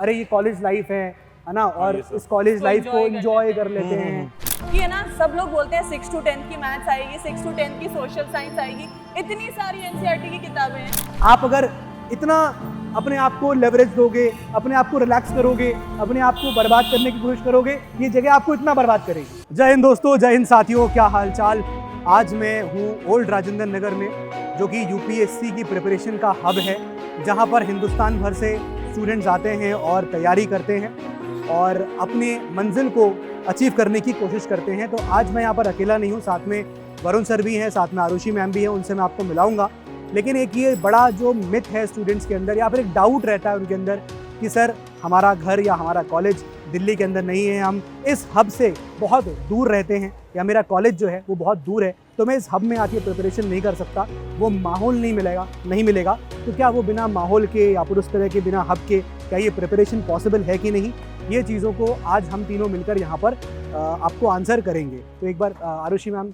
अरे ये college life है ना, और इस कॉलेज लाइफ को एंजॉय कर लेते हैं कि है ना। सब लोग बोलते हैं 6 to 10 की मैथ्स आएगी, 6 to 10 की सोशल साइंस आएगी, इतनी सारी एनसीईआरटी की किताबें हैं। आप अगर इतना अपने आप को लेवरेज दोगे, अपने आप को रिलैक्स करोगे, अपने आप को बर्बाद करने की कोशिश करोगे, ये जगह आपको इतना बर्बाद करेगी। जय हिंद दोस्तों, जय हिंद साथियों, क्या हालचाल। आज मैं हूँ ओल्ड राजेंद्र नगर में, जो कि यूपीएससी की प्रिपरेशन का हब है, जहाँ पर हिंदुस्तान भर से स्टूडेंट्स आते हैं और तैयारी करते हैं और अपने मंजिल को अचीव करने की कोशिश करते हैं। तो आज मैं यहाँ पर अकेला नहीं हूँ, साथ में वरुण सर भी हैं, साथ में आरुषि मैम भी हैं, उनसे मैं आपको मिलाऊंगा। लेकिन एक ये बड़ा जो मिथ है स्टूडेंट्स के अंदर, या फिर एक डाउट रहता है उनके अंदर कि सर हमारा घर या हमारा कॉलेज दिल्ली के अंदर नहीं है, हम इस हब से बहुत दूर रहते हैं, या मेरा कॉलेज जो है वो बहुत दूर है, तो मैं इस हब में आके प्रिपरेशन नहीं कर सकता, वो माहौल नहीं मिलेगा। तो क्या वो बिना माहौल के या फिर उस तरह के बिना हब के क्या ये प्रिपरेशन पॉसिबल है कि नहीं, ये चीज़ों को आज हम तीनों मिलकर यहाँ पर आपको आंसर करेंगे। तो एक बार आरुषि मैम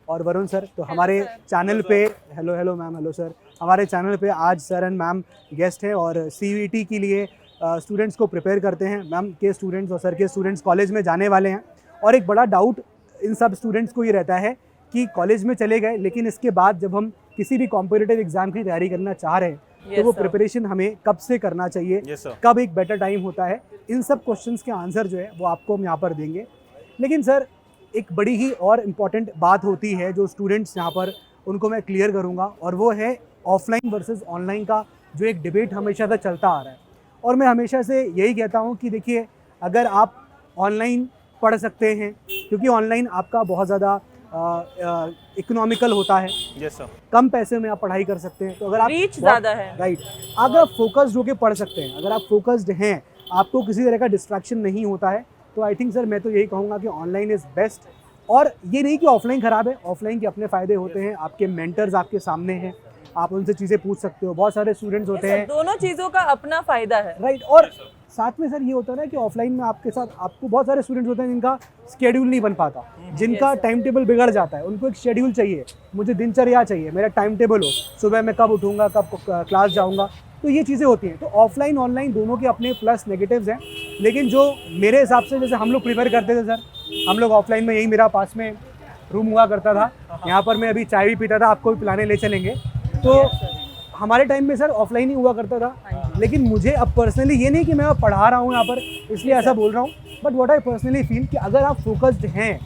और वरुण सर, तो हमारे चैनल पे हेलो मैम, हेलो सर, हमारे चैनल पे आज सर एंड मैम गेस्ट हैं और सीयूईटी के लिए स्टूडेंट्स को प्रिपेयर करते हैं। मैम के स्टूडेंट्स और सर के स्टूडेंट्स कॉलेज में जाने वाले हैं, और एक बड़ा डाउट इन सब स्टूडेंट्स को ये रहता है कि कॉलेज में चले गए, लेकिन इसके बाद जब हम किसी भी कॉम्पिटिटिव एग्जाम की तैयारी करना चाह रहे हैं तो वो प्रिपरेशन हमें कब से करना चाहिए, कब एक बेटर टाइम होता है, इन सब क्वेश्चंस के आंसर जो है वो आपको हम यहाँ पर देंगे। लेकिन सर एक बड़ी ही और इम्पॉर्टेंट बात होती है जो स्टूडेंट्स यहाँ पर, उनको मैं क्लियर करूँगा, और वो है ऑफलाइन वर्सेस ऑनलाइन का जो एक डिबेट हमेशा से चलता आ रहा है। और मैं हमेशा से यही कहता हूँ कि देखिए, अगर आप ऑनलाइन पढ़ सकते हैं, क्योंकि ऑनलाइन आपका बहुत ज़्यादा इकोनॉमिकल होता है, कम पैसे में आप पढ़ाई कर सकते हैं, तो अगर आप रीच ज़्यादा है, राइट, अगर आप फोकस्ड होकर पढ़ सकते हैं, अगर आप फोकस्ड हैं, आपको किसी तरह का डिस्ट्रैक्शन नहीं होता है, तो आई थिंक सर मैं तो यही कहूँगा कि ऑनलाइन इज़ बेस्ट। और ये नहीं कि ऑफलाइन ख़राब है, ऑफलाइन के अपने फ़ायदे होते हैं, आपके मेंटर्स आपके सामने हैं, आप उनसे चीज़ें पूछ सकते हो, बहुत सारे स्टूडेंट्स होते हैं, दोनों चीज़ों का अपना फ़ायदा है, राइट। और साथ में सर ये होता है ना कि ऑफलाइन में आपके साथ आपको बहुत सारे स्टूडेंट्स होते हैं जिनका शेड्यूल नहीं बन पाता, जिनका टाइम टेबल बिगड़ जाता है, उनको एक शेड्यूल चाहिए, मुझे दिनचर्या चाहिए, मेरा टाइम टेबल हो, सुबह मैं कब उठूँगा, कब क्लास जाऊँगा, तो ये चीज़ें होती हैं। तो ऑफलाइन ऑनलाइन दोनों के अपने प्लस नेगेटिव्स हैं, लेकिन जो मेरे हिसाब से, जैसे हम लोग प्रिपेयर करते थे सर, हम लोग ऑफलाइन में, यही मेरा पास में रूम हुआ करता था, यहाँ पर मैं अभी चाय भी पीता था, आपको भी पिलाने ले चलेंगे। तो हमारे टाइम में सर ऑफलाइन ही हुआ करता था, लेकिन मुझे अब पर्सनली, ये नहीं कि मैं पढ़ा रहा हूँ यहाँ पर इसलिए ऐसा बोल रहा हूँ, but what I personally feel कि अगर आप फोकस्ड हैं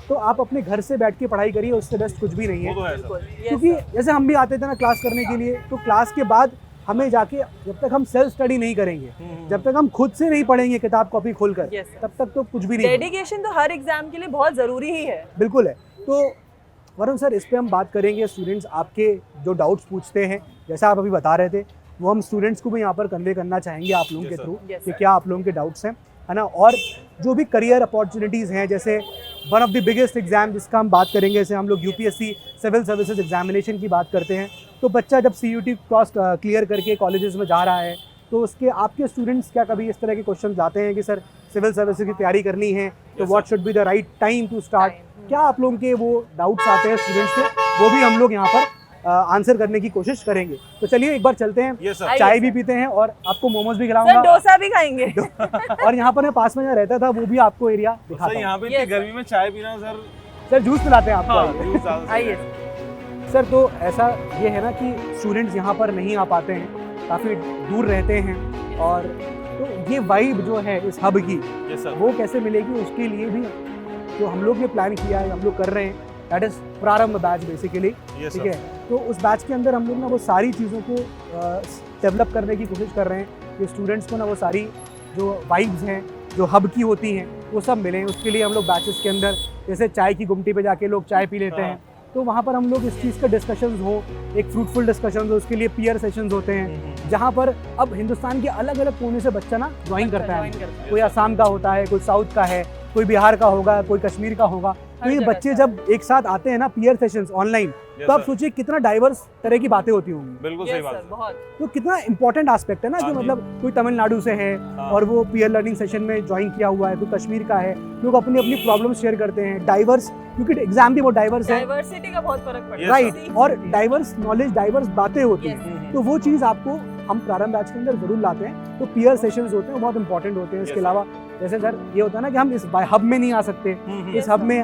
तो आप अपने घर से बैठ के पढ़ाई करिए, उससे बेस्ट कुछ भी नहीं है। क्योंकि जैसे हम भी आते थे ना क्लास करने के लिए, तो क्लास के बाद हमें जाके, जब तक हम सेल्फ स्टडी नहीं करेंगे, जब तक हम खुद से नहीं पढ़ेंगे किताब कॉपी खोलकर, तब तक तो कुछ भी नहीं। डेडिकेशन तो हर एग्जाम के लिए बहुत ज़रूरी ही है। बिल्कुल है। तो वरुण सर, इस पे हम बात करेंगे। स्टूडेंट्स आपके जो डाउट्स पूछते हैं, जैसा आप अभी बता रहे थे, वो हम स्टूडेंट्स को भी यहाँ पर कन्वे करना चाहेंगे आप लोगों के थ्रू कि क्या आप लोगों के डाउट्स हैं, है ना। और जो भी करियर अपॉर्चुनिटीज़ हैं, जैसे one of the biggest exam जिसका हम बात करेंगे, जैसे हम लोग यूपीएससी सिविल सर्विसेज एग्जामिनेशन की बात करते हैं, तो बच्चा जब सीयूटी क्रॉस क्लियर करके कॉलेजेस में जा रहा है, तो उसके आपके स्टूडेंट्स क्या कभी इस तरह के क्वेश्चन आते हैं कि सर सिविल सर्विसेज की तैयारी करनी है, तो what should be the right time to start, क्या आप लोगों के वो डाउट्स आते हैं स्टूडेंट्स के, वो भी हम लोग यहाँ पर आंसर करने की कोशिश करेंगे। तो चलिए एक बार चलते हैं, चाय भी पीते हैं और आपको मोमोज भी खिलाऊंगा, डोसा भी खाएंगे और यहाँ पर मैं पास में जहाँ रहता था वो भी आपको एरिया दिखाता हूँ। यहाँ पे गर्मी में चाय पीना सर जूस पिलाते हैं आपको। आइए सर, तो ऐसा ये है ना कि स्टूडेंट्स यहाँ पर नहीं आ पाते हैं, काफ़ी दूर रहते हैं, और तो ये वाइब जो है इस हब की, वो कैसे मिलेगी, उसके लिए भी जो हम लोग ने प्लान किया है, हम लोग कर रहे हैं, दैट इज़ प्रारंभ बैच बेसिकली, ठीक है। तो उस बैच के अंदर हम लोग ना वो सारी चीज़ों को डेवलप करने की कोशिश कर रहे हैं कि स्टूडेंट्स को ना वो सारी जो वाइब्स हैं जो हब की होती हैं वो सब मिलें। उसके लिए हम लोग बैचेस के अंदर, जैसे चाय की गुमटी पे जाके लोग चाय पी लेते हैं, तो वहाँ पर हम लोग इस चीज़ का डिस्कशंस हो, एक फ्रूटफुल डिस्कशंस हो, उसके लिए पीयर सेशंस होते हैं, जहाँ पर अब हिंदुस्तान के अलग अलग कोने से बच्चा ना ज्वाइन करता है, कोई आसाम का होता है, कोई साउथ का है, कोई बिहार का होगा, कोई कश्मीर का होगा। तो ये बच्चे जब एक साथ आते हैं ना पीयर सेशंस ऑनलाइन, तो आप सोचिए कितना डाइवर्स तरह की बातें होती होंगी। बिल्कुल सही बात है। तो कितना इंपॉर्टेंट एस्पेक्ट है ना कि मतलब कोई तमिलनाडु से है और वो पीयर लर्निंग सेशन में ज्वाइन किया हुआ है, कोई कश्मीर का है, लोग अपनी अपनी प्रॉब्लम शेयर करते हैं, डाइवर्स, क्योंकि एग्जाम भी बहुत डाइवर्स है, डाइवर्सिटी का बहुत फर्क पड़ता है, राइट, और डाइवर्स नॉलेज, डाइवर्स बातें होती हैं, तो वो चीज़ आपको हम प्रारंभ बैच के अंदर जरूर लाते हैं। तो पीयर सेशंस होते हैं, वो बहुत इंपॉर्टेंट होते हैं। इसके अलावा जैसे सर ये होता है ना कि हम इस हब में नहीं आ सकते, इस हब में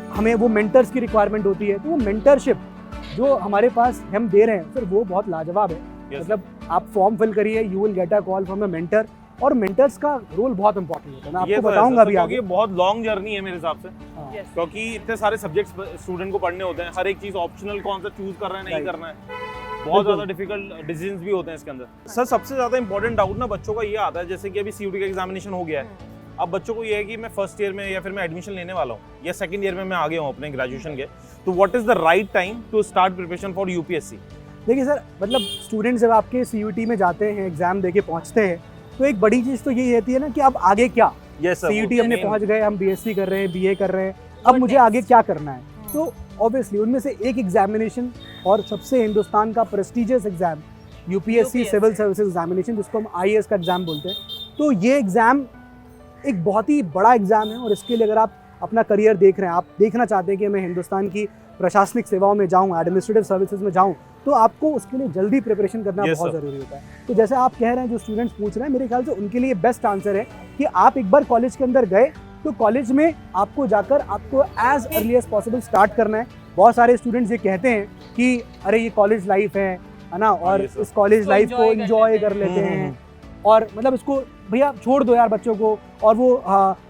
हमें वो मेंटर्स की रिक्वायरमेंट होती है। तो वो मेंटरशिप जो हमारे पास हम दे रहे हैं सर, वो बहुत लाजवाब है। मतलब आप फॉर्म फिल करिए, you will get a call from a mentor, और मेंटर्स का रोल बहुत इंपॉर्टेंट होता है। मैं आपको बताऊंगा अभी आगे। ये बहुत लॉन्ग जर्नी है मेरे हिसाब से, Yes. क्योंकि इतने सारे सब्जेक्ट्स स्टूडेंट को पढ़ने होते हैं। हर एक चीज ऑप्शनल कौन सा चूज कर रहे हैं, नहीं करना है, बहुत ज्यादा डिफिकल्ट डिसीजंस भी होते हैं इसके अंदर। सर सबसे ज्यादा इंपॉर्टेंट डाउट ना बच्चों का ये आता है, जैसे कि अभी सीयूटी का एग्जामिनेशन हो गया है, अब बच्चों को ये है कि मैं फर्स्ट ईयर में या फिर मैं एडमिशन लेने वाला हूँ या सेकंड ईयर में मैं आ गया हूँ अपने ग्रेजुएशन के, तो what is the right time to start preparation for UPSC? देखिए सर, मतलब स्टूडेंट्स जब आपके सीयूटी में जाते हैं, एग्जाम देके पहुंचते हैं, तो एक बड़ी चीज़ तो यही रहती है ना कि अब आगे क्या। सीयूटी हमने पहुंच गए, हम बीएससी कर रहे हैं, बीए कर रहे हैं, अब मुझे आगे क्या करना है। तो ऑब्वियसली उनमें से एक एग्जामिनेशन, और सबसे हिंदुस्तान का prestigious exam UPSC civil services examination, जिसको हम आईएएस का एग्जाम बोलते हैं। तो ये एग्जाम एक बहुत ही बड़ा एग्जाम है, और इसके लिए अगर आप अपना करियर देख रहे हैं, आप देखना चाहते हैं कि मैं हिंदुस्तान की प्रशासनिक सेवाओं में जाऊँ, एडमिनिस्ट्रेटिव सर्विसेज में जाऊँ, तो आपको उसके लिए जल्दी प्रिपरेशन करना बहुत ज़रूरी होता है। तो जैसे आप कह रहे हैं, जो स्टूडेंट्स पूछ रहे हैं, मेरे ख्याल से उनके लिए बेस्ट आंसर है कि आप एक बार कॉलेज के अंदर गए, तो कॉलेज में आपको जाकर आपको as early as possible start करना है। बहुत सारे स्टूडेंट्स ये कहते हैं कि अरे ये कॉलेज लाइफ है ना, और इस कॉलेज लाइफ को एंजॉय कर लेते हैं, और मतलब इसको भैया छोड़ दो यार बच्चों को, और वो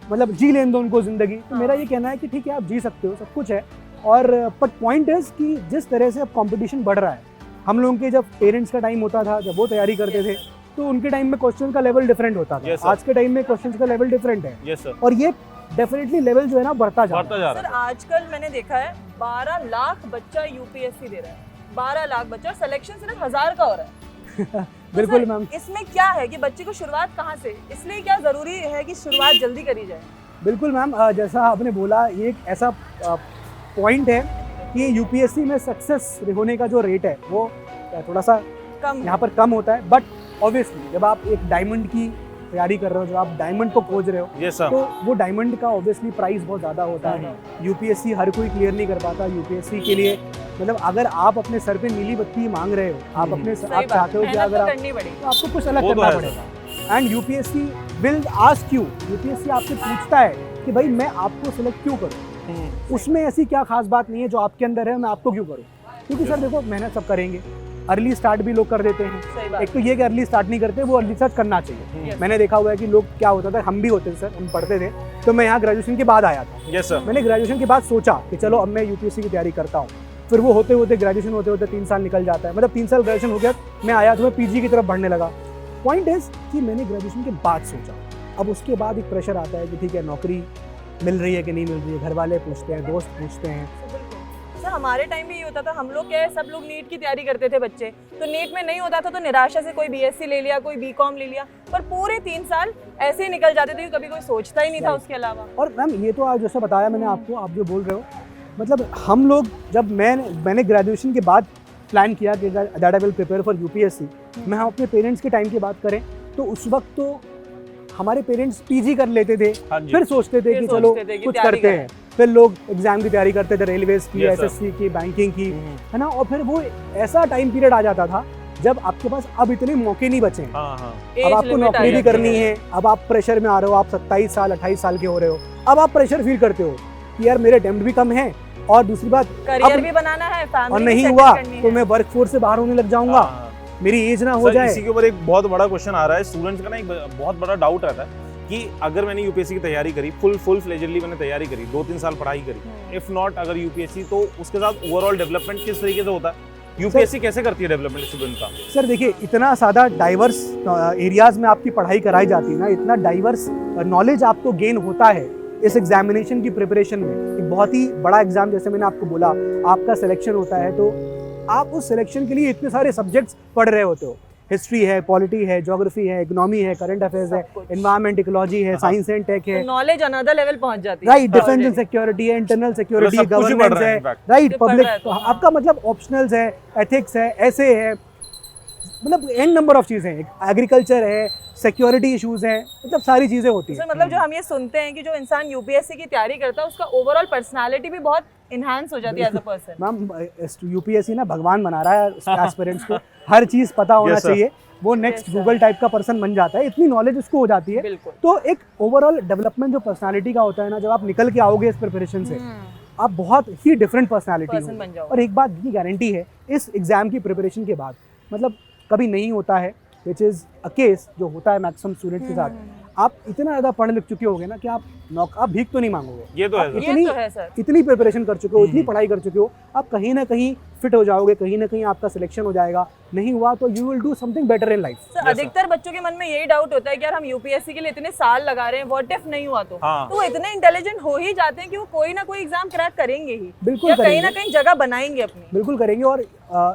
मतलब जी लेने दो उनको ज़िंदगी। तो मेरा ये कहना है कि ठीक है, आप जी सकते हो, सब कुछ है, और बट पॉइंट इज़ कि जिस तरह से अब कंपटीशन बढ़ रहा है, हम लोगों के जब पेरेंट्स का टाइम होता था, जब वो तैयारी करते थे, तो उनके टाइम में क्वेश्चन का लेवल डिफरेंट होता था। आज के टाइम में क्वेश्चन का लेवल डिफरेंट है, और ये डेफिनेटली लेवल जो है ना बढ़ता जा रहा है। सर आजकल मैंने देखा है 12 लाख बच्चा यूपीएससी दे रहा है, 12 लाख बच्चा, और सिलेक्शन सिर्फ 1000 का हो रहा है। बिल्कुल मैम, इसमें क्या है कि बच्चे को शुरुआत कहाँ से, इसलिए क्या जरूरी है कि शुरुआत जल्दी करी जाए? बिल्कुल मैम, जैसा आपने बोला, ये एक ऐसा पॉइंट है कि यूपीएससी में सक्सेस होने का जो रेट है वो थोड़ा सा कम यहाँ पर कम होता है। बट ऑब्वियसली जब आप एक डायमंड की तैयारी कर रहे हो, जब आप डायमंड को खोज रहे हो, तो वो डायमंड का ऑब्वियसली प्राइस बहुत ज़्यादा होता है। यूपीएससी हर कोई क्लियर नहीं कर पाता। यूपीएससी के लिए मतलब अगर आप अपने सर पे नीली बत्ती मांग रहे हो, आप अपने आप चाहते हो कि अगर आप, तो आपको कुछ अलग करना पड़ेगा। And UPSC will ask you, UPSC आपसे पूछता है कि भाई मैं आपको सिलेक्ट क्यों करूँ, उसमें ऐसी क्या खास बात नहीं है जो आपके अंदर है, मैं आपको क्यों करूँ। क्योंकि सर देखो, मेहनत सब करेंगे, अर्ली स्टार्ट भी लोग कर देते हैं। एक तो ये कि अर्ली स्टार्ट नहीं करते, वो अर्ली स्टार्ट करना चाहिए। मैंने देखा हुआ है कि लोग, क्या होता था, हम भी होते थे सर, हम पढ़ते थे, तो मैं यहाँ ग्रेजुएशन के बाद आया था। मैंने ग्रेजुएशन के बाद सोचा कि चलो अब मैं यूपीएससी की तैयारी करता हूँ। फिर वो होते होते ग्रेजुएशन होते होते 3 साल निकल जाता है, मतलब 3 साल ग्रेजुएशन हो गया, मैं आया तो मैं पीजी की तरफ बढ़ने लगा। पॉइंट इज कि मैंने ग्रेजुएशन के बाद सोचा, अब उसके बाद एक प्रेशर आता है कि ठीक है, नौकरी मिल रही है कि नहीं मिल रही है, घर वाले पूछते हैं, दोस्त पूछते हैं। सर हमारे टाइम में ये होता था, हम लोग क्या है, सब लोग नीट की तैयारी करते थे बच्चे, तो नीट में नहीं होता था तो निराशा से कोई बीएससी ले लिया, कोई बीकॉम ले लिया, पर पूरे 3 साल ऐसे ही निकल जाते थे, कभी कोई सोचता ही नहीं था उसके अलावा। और मैम ये तो आप जैसे बताया मैंने आपको, आप जो बोल रहे हो, मतलब हम लोग जब मैंने ग्रेजुएशन के बाद प्लान किया कि that I will prepare for UPSC, मैं हम अपने पेरेंट्स के टाइम की बात करें तो उस वक्त तो हमारे पेरेंट्स पीजी कर लेते थे, फिर सोचते थे कि चलो कुछ करते हैं, फिर लोग एग्जाम की तैयारी करते थे, रेलवेज की, एसएससी की, बैंकिंग की, है ना। और फिर वो ऐसा टाइम पीरियड आ जाता था जब आपके पास अब इतने मौके नहीं बचे हैं। अब आपको नौकरी भी करनी है, अब आप प्रेशर में आ रहे हो, आप 27 साल 28 साल के हो रहे हो, अब आप प्रेशर फील करते हो कि यार मेरे अटेम्प्ट भी कम है, और दूसरी बात करियर भी बनाना है, और नहीं हुआ तो मैं वर्कफोर्स से बाहर होने लग जाऊंगा, मेरी एज ना हो जाए। इसी के ऊपर एक बहुत बड़ा क्वेश्चन आ रहा है स्टूडेंट्स का ना, एक बहुत बड़ा डाउट रहता है कि अगर मैंने यूपीएससी की तैयारी करी, फुल फ्लेजरली मैंने तैयारी करी, 2-3 साल पढ़ाई करी, इफ नॉट अगर यूपीएससी, तो उसके साथ ओवरऑल डेवलपमेंट किस तरीके से होता है, यूपीएससी कैसे करती है डेवलपमेंट स्टूडेंट का? सर देखिए, इतना ज़्यादा डाइवर्स एरियाज में आपकी पढ़ाई कराई जाती है ना, इतना डाइवर्स नॉलेज आपको गेन होता है इस एग्जामिनेशन की प्रिपरेशन में। एक बहुत ही बड़ा एग्जाम, जैसे मैंने आपको बोला, आपका सिलेक्शन होता है, तो आप उस सिलेक्शन के लिए इतने सारे सब्जेक्ट्स पढ़ रहे होते हो। हिस्ट्री है, पॉलिटी है, ज्योग्राफी है, इकोनॉमी है, करंट अफेयर्स है, एनवायरमेंट, इकोलॉजी है, साइंस एंड टेक है, नॉलेज अनदर लेवल पहुंच जाती है। राइट, डिफेंस एंड सिक्योरिटी है, इंटरनल सिक्योरिटी, गवर्नेंस है, राइट, पब्लिक, आपका मतलब ऑप्शनल्स है, एथिक्स है, ऐसे है, मतलब एन नंबर ऑफ चीज़ें हैं, एग्रीकल्चर है, सिक्योरिटी इश्यूज हैं, मतलब सारी चीज़ें होती हैं। मतलब जो हम ये सुनते हैं कि जो इंसान यूपीएससी की तैयारी करता है उसका ओवरऑल पर्सनालिटी भी बहुत इनहांस हो जाती है as a person. Ma'am UPSC ना भगवान बना रहा है एस्पिरेंट्स को, हर चीज़ पता होना चाहिए। वो next Yes, sir. Google type का पर्सन बन जाता है, इतनी नॉलेज उसको हो जाती है। बिल्कुल। तो एक ओवरऑल डेवलपमेंट जो पर्सनालिटी का होता है ना, जब आप निकल के आओगे इस प्रिपरेशन से, आप बहुत ही डिफरेंट पर्सनालिटी पर्सन बन जाओगे। और एक बात की गारंटी है इस एग्जाम की प्रिपरेशन के बाद, मतलब कभी नहीं होता है, विच इज़ अ केस जो होता है मैक्सिमम स्टूडेंट्स के साथ, आप इतना ज़्यादा पढ़ लिख चुके होगे ना कि आप भीख तो नहीं मांगोगे। ये तो है आप सर। ये तो है सर। इतनी प्रिपरेशन कर चुके हो, इतनी पढ़ाई कर चुके हो, आप कहीं ना कहीं फिट हो जाओगे, कहीं ना कहीं आपका सिलेक्शन हो जाएगा। नहीं हुआ तो you will do something better in life. Sir अधिकतर बच्चों के मन में यही डाउट होता है कि यार हम यूपीएससी के लिए इतने साल लगा रहे हैं, व्हाट इफ नहीं हुआ तो हाँ। तो वो इतने इंटेलिजेंट हो ही जाते हैं कि वो कोई ना कोई एग्जाम क्रैक करेंगे ही, बिल्कुल या कहीं ना करेंगे। कहीं जगह बनाएंगे अपनी। बिल्कुल करेंगे। और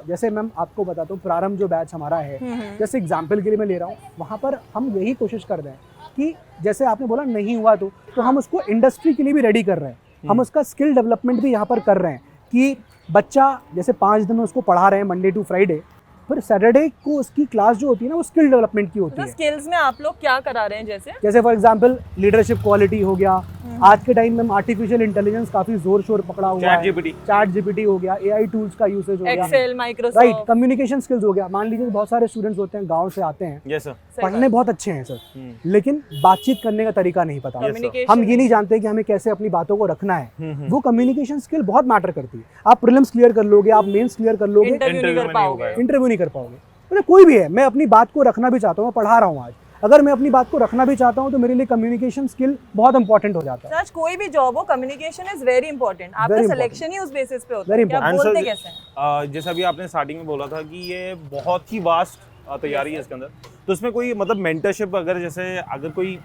जैसे मैम आपको बताता हूँ, प्रारंभ जो बैच हमारा है, जैसे एग्जाम्पल के लिए मैं ले रहा हूँ, वहाँ पर हम यही कोशिश कर रहे हैं कि जैसे आपने बोला नहीं हुआ तो हम उसको इंडस्ट्री के लिए भी रेडी कर रहे हैं, हम उसका स्किल डेवलपमेंट भी यहाँ पर कर रहे हैं कि बच्चा जैसे 5 दिन उसको पढ़ा रहे हैं मंडे टू फ्राइडे, फिर सैटरडे को उसकी क्लास जो होती है ना वो स्किल डेवलपमेंट की होती तो है। स्किल्स में आप लोग क्या करा रहे हैं? जैसे फॉर एग्जांपल लीडरशिप क्वालिटी हो गया, आज के टाइम में आर्टिफिशियल इंटेलिजेंस काफी जोर शोर पकड़ा हुआ है, चैट जीपीटी हो गया, एआई टूल्स का यूसेज हो गया, Excel, right, Microsoft, communication skills हो गया। मान लीजिए बहुत सारे स्टूडेंट्स होते हैं गांव से आते हैं, यस सर, पढ़ने बहुत अच्छे हैं सर, लेकिन बातचीत करने का तरीका नहीं पता, Communication हम ये नहीं जानते कि हमें कैसे अपनी बातों को रखना है। वो कम्युनिकेशन स्किल बहुत मैटर करती है। आप प्रीलिम्स क्लियर कर लोगे, आप मेंस क्लियर कर लोगे, इंटरव्यू नहीं कर पाओगे। इंटरव्यू नहीं कर पाओगे। मतलब कोई भी है, मैं अपनी बात को रखना भी चाहता हूँ, मैं पढ़ा रहा हूँ आज, अगर मैं अपनी बात को रखना भी चाहता हूँ तो मेरे लिए कम्युनिकेशन स्किल बहुत इंपॉर्टेंट हो जाता है। आज कोई भी जॉब हो, कम्युनिकेशन इज वेरी इंपॉर्टेंट। आपका Very सिलेक्शन ही उस बेसिस पे होता Very है कि आप important. बोलते And कैसे हैं। जैसा अभी आपने स्टार्टिंग में बोला था कि ये बहुत ही वास्ट तैयारी है इसके अंदर, तो इसमें कोई मतलब मेंटरशिप, अगर जैसे अगर कोई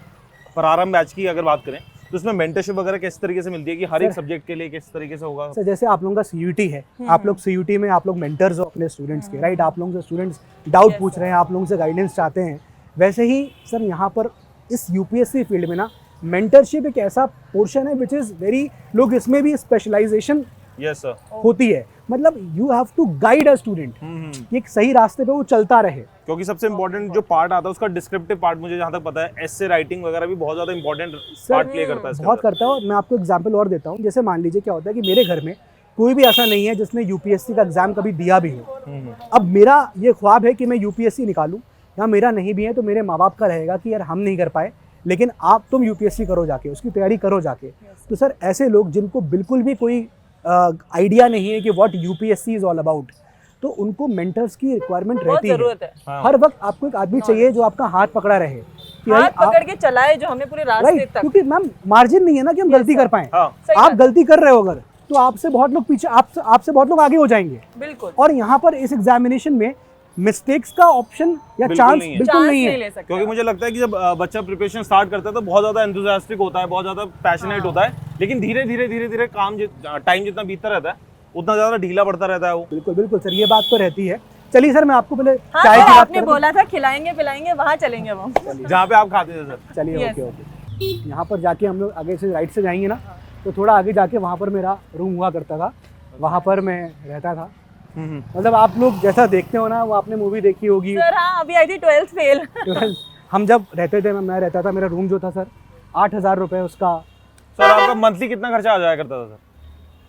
प्रारंभ बैच की अगर बात करें तो उसमें मेंटरशिप वगैरह किस तरीके से मिलती है कि हर एक सब्जेक्ट के लिए किस तरीके से होगा? सर जैसे आप लोगों का सीयूटी है, आप लोग सीयूटी में आप लोग मेंटर्स हो अपने स्टूडेंट्स के, राइट, आप लोगों से स्टूडेंट्स डाउट पूछ रहे हैं, आप लोगों से गाइडेंस चाहते हैं, वैसे ही सर यहाँ पर इस यूपीएससी फील्ड में ना मेंटरशिप एक ऐसा पोर्शन है विच इज़ वेरी, लोग इसमें भी स्पेशलाइजेशन यस सर, होती है, मतलब you have to guide a student एक सही रास्ते पे वो चलता रहे। क्योंकि सबसे इम्पोर्टेंट जो पार्ट आता है उसका डिस्क्रिप्टिव पार्ट, मुझे जहाँ तक पता है एस्से राइटिंग वगैरह भी बहुत ज़्यादा इंपॉर्टेंट पार्ट प्ले करता है इसके बहुत अंदर। करता है। और मैं आपको एग्जांपल और देता हूँ, जैसे मान लीजिए क्या होता है कि मेरे घर में कोई भी ऐसा नहीं है जिसने यूपीएससी का एग्जाम कभी दिया भी हो। अब मेरा ये ख्वाब है कि मैं यूपीएससी निकालूं, या मेरा नहीं भी है तो मेरे माँ बाप का रहेगा कि यार हम नहीं कर पाए, लेकिन आप तुम यूपीएससी करो जाके, उसकी तैयारी करो जाके। तो सर ऐसे लोग जिनको बिल्कुल भी कोई आइडिया नहीं है कि what UPSC is all about, तो उनको मेंटर्स की रिक्वायरमेंट बहुत रहती है। जरूरत है। हाँ। हर वक्त आपको एक आदमी चाहिए जो आपका हाथ पकड़ा रहे कि हाथ भाई आप, पकड़ के चलाए जो हमें पूरे रास्ते राइट, तक। क्योंकि मैम मार्जिन नहीं है ना कि हम गलती कर पाए। हाँ, सही आप बात। गलती कर रहे हो अगर, तो आपसे बहुत लोग पीछे, आपसे बहुत लोग आगे हो जाएंगे। बिल्कुल और यहाँ पर इस एग्जामिनेशन में मिस्टेक्स का ऑप्शन या बिल्कुल चांस नहीं है। बिल्कुल नहीं नहीं है। ले सकते। क्योंकि मुझे लगता है कि जब बच्चा प्रिपरेशन स्टार्ट करता है तो बहुत ज़्यादा एंथुसियास्टिक होता है, बहुत ज़्यादा पैशनेट होता है, लेकिन धीरे धीरे काम टाइम जितना बीतता रहता है उतना ज़्यादा ढीला पड़ता रहता है वो। बिल्कुल बिल्कुल सर, ये बात तो रहती है। चलिए सर, मैं आपको पहले हाँ चाय सर, की बात आपने कर बोला था खिलाएंगे पिलाएंगे, वहाँ चलेंगे हम। जहाँ पे आप खाते थे सर। चलिए Yes. Okay okay. यहाँ पर जाके हम लोग आगे से राइट से जाएंगे ना, तो थोड़ा आगे जाके वहाँ पर मेरा रूम हुआ करता था, वहाँ पर मैं रहता था। मतलब आप लोग जैसा देखते हो ना, वो आपने मूवी देखी होगी सर हाँ, अभी आई थी 12th फेल। 12, हम जब रहते थे, मैं रहता था, मेरा रूम जो था सर 8,000 रुपये उसका। सर आपका मंथली कितना खर्चा आ जाया करता था सर?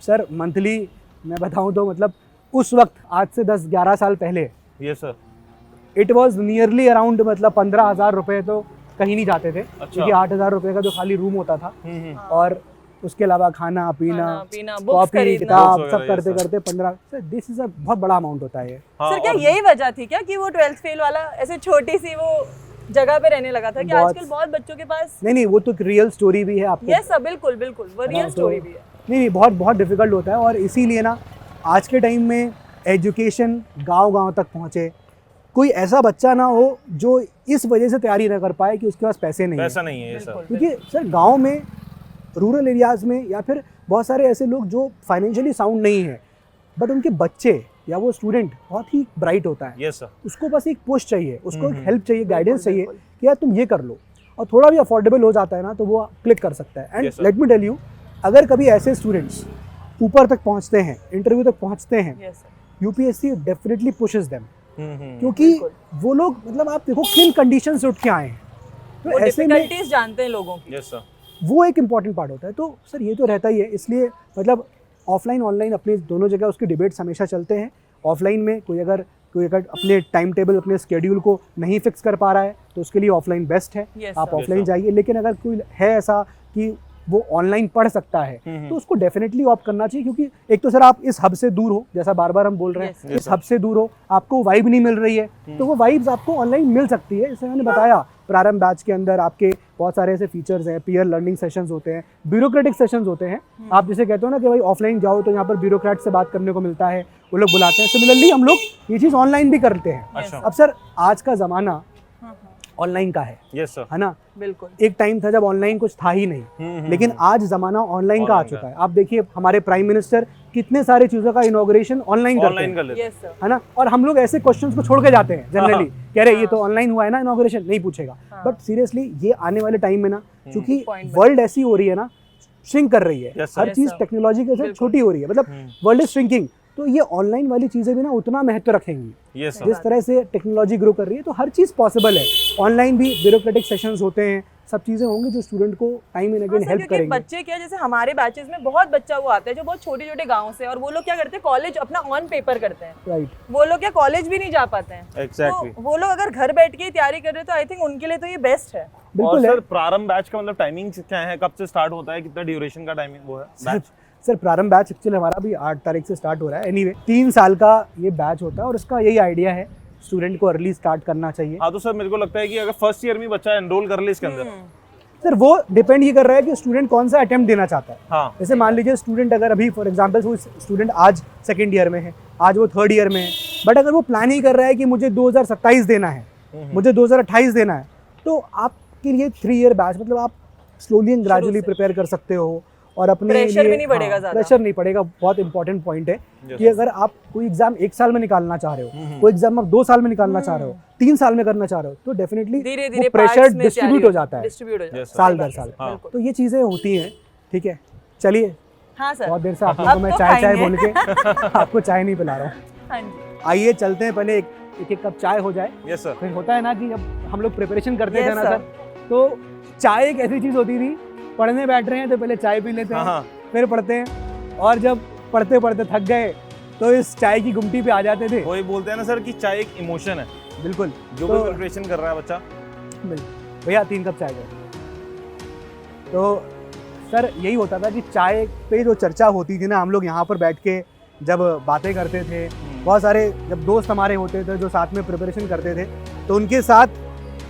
सर मंथली मैं बताऊं तो मतलब उस वक्त, आज से 10-11 साल पहले, ये sir, it was nearly around मतलब 15,000 रुपये तो कहीं नहीं जाते थे, क्योंकि 8,000 रुपये का जो खाली रूम होता था, और उसके अलावा खाना पीना, बुक्स कॉपी खरीदना। किताब Books सब वगैरह, करते yes, करते 15, सर दिस इज अ बहुत बड़ा अमाउंट होता है ये। हाँ, सर क्या और- यही वजह थी क्या कि वो 12th फेल वाला ऐसे छोटी सी वो जगह पे रहने लगा था कि बहुत- आजकल बहुत बच्चों के पास? नहीं वो तो एक रियल स्टोरी भी है आपको। यस सर, बिल्कुल बिल्कुल, वो रियल तो- स्टोरी भी है। नहीं बहुत बहुत डिफिकल्ट होता है, और इसीलिए ना आज के टाइम में एजुकेशन गांव-गांव तक पहुंचे, कोई ऐसा बच्चा ना हो जो इस वजह से तैयारी ना कर पाए कि उसके पास पैसे नहीं है। पैसा नहीं है ये सर। क्योंकि सर गांव में, रूरल एरियाज़ में, या फिर बहुत सारे ऐसे लोग जो फाइनेंशियली साउंड नहीं है, बट उनके बच्चे या वो स्टूडेंट बहुत ही ब्राइट होता है, यस सर, उसको बस एक पुश चाहिए, उसको एक हेल्प चाहिए, गाइडेंस चाहिए कि यार तुम ये कर लो, और थोड़ा भी अफोर्डेबल हो जाता है ना तो वो क्लिक कर सकता है। And Yes, sir. Let me tell you, अगर कभी ऐसे स्टूडेंट्स ऊपर तक पहुंचते हैं, इंटरव्यू तक पहुंचते हैं, yes sir, UPSC definitely pushes them, क्योंकि क्योंकि बिल्कुल। वो लोग, मतलब आप देखो किन कंडीशन से उठ के आए हैं, तो वो ऐसे में डिफिकल्टीज जानते हैं लोगों की। यस सर, वो एक इम्पॉर्टेंट पार्ट होता है। तो सर ये तो रहता ही है, इसलिए मतलब ऑफलाइन ऑनलाइन अपनी दोनों जगह उसके डिबेट्स हमेशा चलते हैं। ऑफलाइन में कोई अगर कोई अगर अपने टाइम टेबल अपने स्केड्यूल को नहीं फिक्स कर पा रहा है तो उसके लिए ऑफलाइन बेस्ट है, Yes, आप sir. Offline Yes, sir. जाइए। लेकिन अगर कोई है ऐसा कि वो ऑनलाइन पढ़ सकता है तो उसको डेफिनेटली ऑप्ट करना चाहिए, क्योंकि एक तो सर आप इस हब से दूर हो, जैसा बार बार हम बोल रहे हैं, Yes, इस हब से दूर हो, आपको वाइब नहीं मिल रही है, तो वो वाइब्स आपको ऑनलाइन मिल सकती है। जैसे मैंने बताया प्रारंभ बैच के अंदर आपके बहुत सारे ऐसे फीचर्स हैं, पीयर लर्निंग सेशंस होते हैं, ब्यूरोक्रेटिक सेशंस होते हैं। आप जैसे कहते हो ना कि भाई ऑफलाइन जाओ तो यहाँ पर ब्यूरोक्रेट से बात करने को मिलता है, वो लोग बुलाते हैं। सिमिलरली हम लोग ये चीज़ ऑनलाइन भी करते हैं। अच्छा। अब सर आज का ज़माना ऑनलाइन का यस सर। है ना। बिल्कुल। एक टाइम था जब ऑनलाइन कुछ था ही नहीं, लेकिन आज जमाना ऑनलाइन का आ Online चुका है। आप देखिए हमारे प्राइम मिनिस्टर कितने सारे चीज़ों का इनॉग्रेशन ऑनलाइन करते ऑनलाइन कर हैं, लेते यस सर। है ना। और हम लोग ऐसे क्वेश्चंस को छोड़ के जाते हैं जनरली, कह रहे ये तो ऑनलाइन हुआ है ना, इनॉग्रेशन नहीं पूछेगा। बट सीरियसली ये आने वाले टाइम में ना, क्योंकि Point वर्ल्ड ऐसी हो रही है ना, श्रिंक कर रही है, Yes, sir. हर Yes, चीज़ sir. टेक्नोलॉजी के साथ छोटी हो रही है, मतलब वर्ल्ड इज श्रिंकिंग। तो ये ऑनलाइन वाली चीज़ें भी ना उतना महत्व रखेंगी। Yes sir. जिस तरह से टेक्नोलॉजी ग्रो कर रही है तो हर चीज़ पॉसिबल है। ऑनलाइन भी ब्यूरोक्रेटिक सेशंस होते हैं, सब चीज़ें होंगी जो स्टूडेंट को टाइम एंड अगेन हेल्प क्योंकि करेंगे। बच्चे क्या, जैसे हमारे बैचेस में बहुत बच्चा वो आते हैं जो बहुत छोटे छोटे गाँव से, और वो लोग क्या करते हैं, कॉलेज अपना ऑन पेपर करते हैं। राइट, वो लोग क्या कॉलेज भी नहीं जा पाते हैं। एग्जैक्टली। तो वो लोग अगर घर बैठ के ही तैयारी कर रहे हैं तो आई थिंक उनके लिए तो ये बेस्ट है। और बिल्कुल है सर प्रारंभ बैच का मतलब टाइमिंग क्या है, कब से स्टार्ट होता है, कितना ड्यूरेशन का टाइमिंग वो है बैच? सर प्रारंभ बैच एक्चुअली हमारा भी 8 तारीख से स्टार्ट हो रहा है। एनीवे 3 साल का ये बैच होता है और इसका यही आइडिया है, स्टूडेंट को अर्ली स्टार्ट करना चाहिए। हाँ तो सर मेरे को लगता है कि अगर फर्स्ट ईयर में बच्चा एनरोल कर ले इसके अंदर। सर वो डिपेंड ये कर रहा है कि स्टूडेंट कौन सा अटेम्प्ट देना चाहता है। हाँ जैसे मान लीजिए स्टूडेंट अगर अभी फॉर एग्जांपल वो स्टूडेंट आज सेकंड ईयर में है, आज वो थर्ड ईयर में है, बट अगर वो प्लान ही कर रहा है कि मुझे 2027 देना है, मुझे 2028 देना है, तो आपके लिए 3 ईयर बैच, मतलब आप स्लोली एंड ग्रेजुअली प्रिपेयर कर सकते हो और अपने प्रेशर लिए भी नहीं पड़ेगा ज़्यादा। प्रेशर नहीं पड़ेगा। बहुत इंपॉर्टेंट पॉइंट है कि अगर आप कोई एग्जाम 1 साल में निकालना चाह रहे हो, कोई एग्जाम आप 2 साल में निकालना चाह रहे हो, 3 साल में करना चाह रहे हो, तो डेफिनेटली धीरे धीरे प्रेशर डिस्ट्रीब्यूट हो जाता है डिस्ट्रीब्यूट हो जाता है Yes, sir. साल दर साल। बिल्कुल। तो ये चीज़ें होती हैं। ठीक है, चलिए हाँ सर। बहुत देर से आप लोगों अब को मैं तो चाय चाय खाएंगे। बोल के आपको चाय नहीं पिला रहा हूँ। हाँ जी। आइए चलते हैं, पहले एक कप चाय हो जाए। Yes sir. फिर होता है ना कि जब हम लोग प्रिपरेशन करते Yes, थे ना sir. सर, तो चाय एक ऐसी चीज़ होती थी, पढ़ने बैठ रहे हैं तो पहले चाय पी लेते हाँ हैं, हाँ फिर पढ़ते हैं, और जब पढ़ते पढ़ते थक गए तो इस चाय की गुमटी पे आ जाते थे। वही बोलते हैं ना सर कि चाय एक इमोशन है, बिल्कुल, जो तो- भी प्रिपरेशन कर रहा है बच्चा। भैया 3 कप चाय दो। तो सर यही होता था कि चाय पे जो चर्चा होती थी ना, हम लोग यहाँ पर बैठ के जब बातें करते थे, बहुत सारे जब दोस्त हमारे होते थे जो साथ में प्रिपरेशन करते थे, तो उनके साथ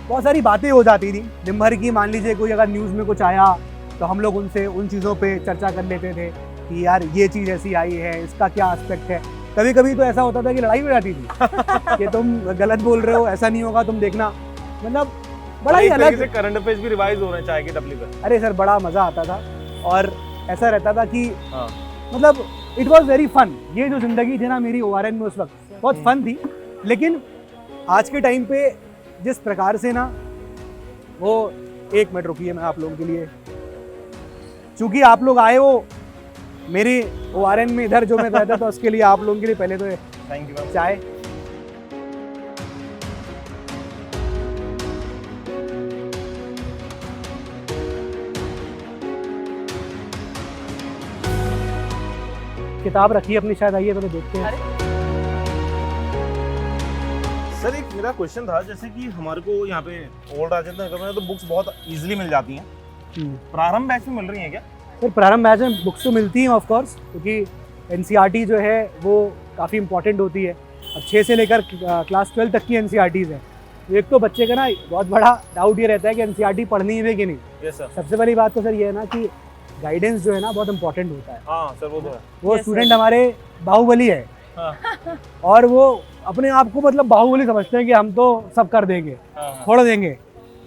बहुत सारी बातें हो जाती थी दिन भर की। मान लीजिए कोई अगर न्यूज़ में कुछ आया तो हम लोग उनसे उन चीज़ों पे चर्चा कर लेते थे कि यार ये चीज़ ऐसी आई है, इसका क्या एस्पेक्ट है। कभी कभी तो ऐसा होता था कि लड़ाई हो जाती थी कि तुम गलत बोल रहे हो, ऐसा नहीं होगा, तुम देखना। मतलब बड़ा ही अलग, करंट अफेयर्स भी रिवाइज हो रहे हैं चाय की टपली पर। अरे सर बड़ा मज़ा आता था। और ऐसा रहता था कि हाँ मतलब इट वॉज वेरी फन। ये जो ज़िंदगी थी ना मेरी ORN में उस वक्त बहुत फन थी। लेकिन आज के टाइम पे जिस प्रकार से ना, वो 1 मिनट रुकिए, मैं आप लोगों के लिए, चूंकि आप लोग आए हो मेरी ORN में इधर जो मैं कहता था, उसके लिए आप लोगों के लिए पहले तो थैंक यू मैम। चाय। किताब रखी है अपनी, शायद आइए पहले देखते हैं। सर एक मेरा क्वेश्चन था, जैसे कि हमारे को यहाँ पे ओल्ड राजेंद्र नगर में तो बुक्स बहुत इजीली मिल जाती हैं, प्रारंभ बैच में मिल रही हैं क्या? फिर प्रारंभ बैच में बुक्स तो मिलती हैं ऑफ कोर्स, क्योंकि NCERT जो है वो काफ़ी इंपॉर्टेंट होती है। अब 6 से लेकर क्लास 12 तक की NCERTs हैं। तो एक तो बच्चे का ना बहुत बड़ा डाउट ये रहता है कि NCERT पढ़नी है कि नहीं। Yes sir. सबसे पहली बात तो सर ये है ना कि गाइडेंस जो है ना बहुत इंपॉर्टेंट होता है। हाँ सर वो तो है। वो Yes, स्टूडेंट sir. हमारे बाहुबली है, हाँ और वो अपने आप को मतलब बाहुबली समझते हैं कि हम तो सब कर देंगे, हाँ छोड़ देंगे।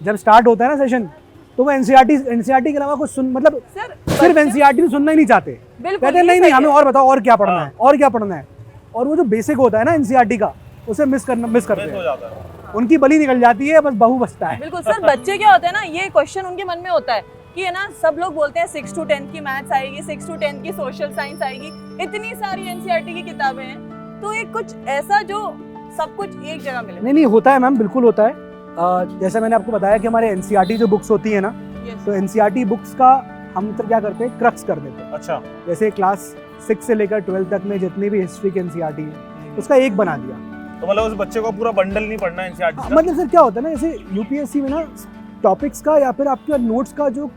जब स्टार्ट होता है ना सेशन, तो वो NCERT के अलावा कुछ सुन, मतलब सर सिर्फ NCERT सुनना ही नहीं चाहते। बिल्कुल कहते हैं ये नहीं सही हमें है। और बताओ और क्या पढ़ना हाँ। है, और क्या पढ़ना है। और वो जो बेसिक होता है ना NCERT का, उसे मिस करते मिस हो हैं। जाता है। उनकी बलि निकल जाती है, बस बहू बचता है। बिल्कुल सर, बच्चे क्या होते हैं ना, ये क्वेश्चन उनके मन में होता है कि है ना, सब लोग बोलते हैं 6 to 10 की मैथ्स आएगी, 6 to 10 की सोशल साइंस आएगी, इतनी सारी NCERT की किताबें हैं, तो एक कुछ ऐसा जो सब कुछ एक जगह मिले। नहीं नहीं होता है मैम, बिल्कुल होता है। जैसा मैंने आपको बताया कि हमारे NCERT जो बुक्स होती है ना, Yes. तो NCERT बुक्स का हम तो क्या करते हैं, क्रक्स कर देते हैं। अच्छा जैसे क्लास 6 से लेकर 12 तक में जितनी भी हिस्ट्री की NCERT है, उसका एक बना दिया। तो मतलब उस बच्चे को पूरा बंडल नहीं पढ़ना एनसीईआरटी का। मतलब सर क्या होता है ना, जैसे यूपीएससी में ना टॉपिक्स का या फिर आपके नोट्स का जो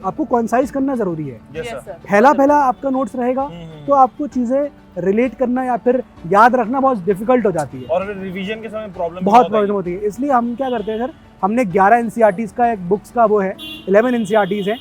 आपको कॉन्साइज करना जरूरी है। Yes Yes, sir. sir. पहला आपका नोट्स रहेगा तो आपको चीजें रिलेट करना या फिर याद रखना बहुत डिफिकल्ट हो जाती है और रिवीजन के समय प्रॉब्लम बहुत प्रॉब्लम होती है। इसलिए हम क्या करते हैं सर, हमने 11 एनसीईआरटीज का एक बुक्स का वो है, 11 एनसीईआरटीज है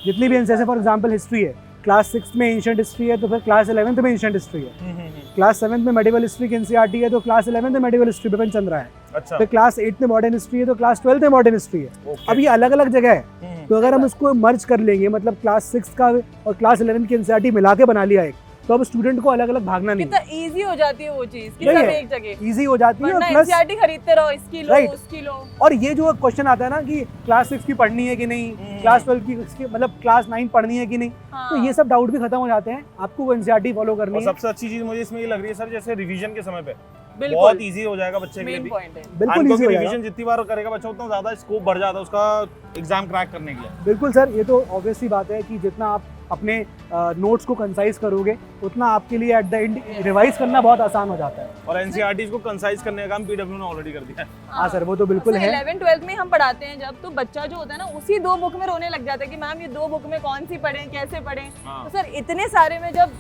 जितनी भी जैसे फॉर एग्जांपल हिस्ट्री है, क्लास 6 में एंशिएंट हिस्ट्री है तो फिर क्लास 11th में एंशिएंट हिस्ट्री है, क्लास 7th में मेडिवल हिस्ट्री की एनसीईआरटी है तो क्लास 11th में मेडिवल हिस्ट्री पे चल रहा है, अच्छा। फिर क्लास 8 में मॉडर्न हिस्ट्री है तो क्लास 12th में मॉडर्न हिस्ट्री है। Okay. अब ये अलग अलग जगह है तो अगर हम इसको मर्ज कर लेंगे, मतलब क्लास 6 का और क्लास 11 की एनसीईआरटी मिला के बना लिया एक, तो अब स्टूडेंट को अलग अलग भागना नहीं, कितना इजी हो जाती है वो चीज कि नहीं सब है। एक जगह, इजी हो जाती है। वरना और प्लस एनसीईआरटी खरीदते रहो, इसकी लो Right. उसकी लो। और ये जो क्वेश्चन आता है ना कि क्लास 6 की पढ़नी है कि नहीं, क्लास 12 की मतलब क्लास 9 पढ़नी है कि नहीं, हाँ। तो ये सब डाउट भी खत्म हो जाते हैं। आपको वो एनसीईआरटी फॉलो करनी और है। सबसे अच्छी चीज मुझे इसमें ये लग रही है सर, जैसे रिवीजन के समय पे बिल्कुल बहुत इजी हो जाएगा बच्चे के लिए मेन भी। पॉइंट है। बिल्कुल इजी हो जाएगा। रिवीजन जितनी बार करेगा बच्चा उतना ज्यादा स्कोप बढ़ जाता है उसका एग्जाम क्रैक करने के लिए। बिल्कुल सर, ये तो ऑब्वियस सी बात है कि जितना आप अपने नोट्स को कंसाइज करोगे उतना आपके लिए एट द एंड रिवाइज करना बहुत आसान हो जाता है। और एनसीईआरटी को कंसाइज करने का काम पीडब्ल्यू ने ऑलरेडी कर दिया है। हाँ सर, वो तो बिल्कुल है। 11th 12th में हम पढ़ाते हैं जब, तो बच्चा जो होता है ना उसी 2 बुक में रोने लग जाता है कि मैम ये 2 बुक में कौन सी पढ़ें, कैसे पढ़ें। हाँ। तो सर इतने सारे में जब